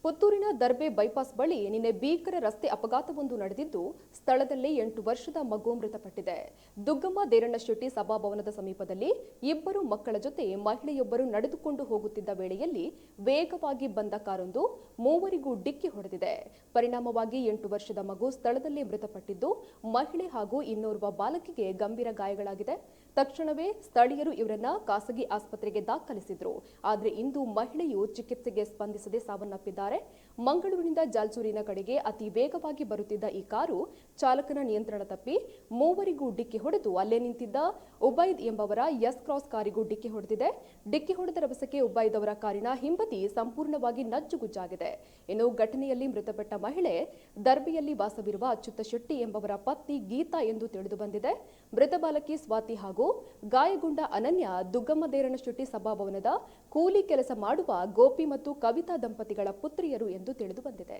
ಪುತ್ತೂರಿನ ದರ್ಬೆ ಬೈಪಾಸ್ ಬಳಿ ನಿನ್ನೆ ಭೀಕರ ರಸ್ತೆ ಅಪಘಾತವೊಂದು ನಡೆದಿದ್ದು ಸ್ಥಳದಲ್ಲಿ 8 ವರ್ಷದ ಮಗು ಮೃತಪಟ್ಟಿದೆ. ದುಗ್ಗಮ್ಮ ದೇರಣ್ಣಶೆಟ್ಟಿ ಸಭಾಭವನದ ಸಮೀಪದಲ್ಲಿ ಇಬ್ಬರು ಮಕ್ಕಳ ಜೊತೆ ಮಹಿಳೆಯೊಬ್ಬರು ನಡೆದುಕೊಂಡು ಹೋಗುತ್ತಿದ್ದ ವೇಳೆಯಲ್ಲಿ ವೇಗವಾಗಿ ಬಂದ ಕಾರೊಂದು ಮೂವರಿಗೂ ಡಿಕ್ಕಿ ಹೊಡೆದಿದೆ. ಪರಿಣಾಮವಾಗಿ 8 ವರ್ಷದ ಮಗು ಸ್ಥಳದಲ್ಲೇ ಮೃತಪಟ್ಟಿದ್ದು ಮಹಿಳೆ ಹಾಗೂ ಇನ್ನೋರ್ವ ಬಾಲಕಿಗೆ ಗಂಭೀರ ಗಾಯಗಳಾಗಿದೆ. ತಕ್ಷಣವೇ ಸ್ಥಳೀಯರು ಇವರನ್ನ ಖಾಸಗಿ ಆಸ್ಪತ್ರೆಗೆ ದಾಖಲಿಸಿದ್ರು. ಆದರೆ ಇಂದು ಮಹಿಳೆಯು ಚಿಕಿತ್ಸೆಗೆ ಸ್ಪಂದಿಸದೆ ಸಾವನ್ನಪ್ಪಿದ್ದಾರೆ. ಮಂಗಳೂರಿನಿಂದ ಜಾಲ್ಸೂರಿನ ಕಡೆಗೆ ಅತಿ ವೇಗವಾಗಿ ಬರುತ್ತಿದ್ದ ಈ ಕಾರು ಚಾಲಕನ ನಿಯಂತ್ರಣ ತಪ್ಪಿ ಮೂವರಿಗೂ ಡಿಕ್ಕಿ ಹೊಡೆದು ಅಲ್ಲೇ ನಿಂತಿದ್ದ ಉಬೈದ್ ಎಂಬವರ ಎಸ್ ಕ್ರಾಸ್ ಕಾರಿಗೂ ಡಿಕ್ಕಿ ಹೊಡೆದಿದೆ. ಡಿಕ್ಕಿ ಹೊಡೆದ ರಭಸಕ್ಕೆ ಉಬೈದ್ ಅವರ ಕಾರಿನ ಹಿಂಬದಿ ಸಂಪೂರ್ಣವಾಗಿ ನಜ್ಜುಗುಜ್ಜಾಗಿದೆ. ಇನ್ನು ಘಟನೆಯಲ್ಲಿ ಮೃತಪಟ್ಟ ಮಹಿಳೆ ದರ್ಬೆಯಲ್ಲಿ ವಾಸವಿರುವ ಅಚ್ಯುತ ಶೆಟ್ಟಿ ಎಂಬವರ ಪತ್ನಿ ಗೀತಾ ಎಂದು ತಿಳಿದು ಬಂದಿದೆ. ಮೃತ ಬಾಲಕಿ ಸ್ವಾತಿ ಹಾಗೂ ಗಾಯಗೊಂಡ ಅನನ್ಯ ದುಗ್ಗಮ್ಮ ದೇರಣ್ಣಶೆಟ್ಟಿ ಸಭಾಭವನದ ಕೂಲಿ ಕೆಲಸ ಮಾಡುವ ಗೋಪಿ ಮತ್ತು ಕವಿತಾ ದಂಪತಿಗಳ ಪುತ್ರಿಯರು ಎಂದು ತಿಳಿದು ಬಂದಿದೆ.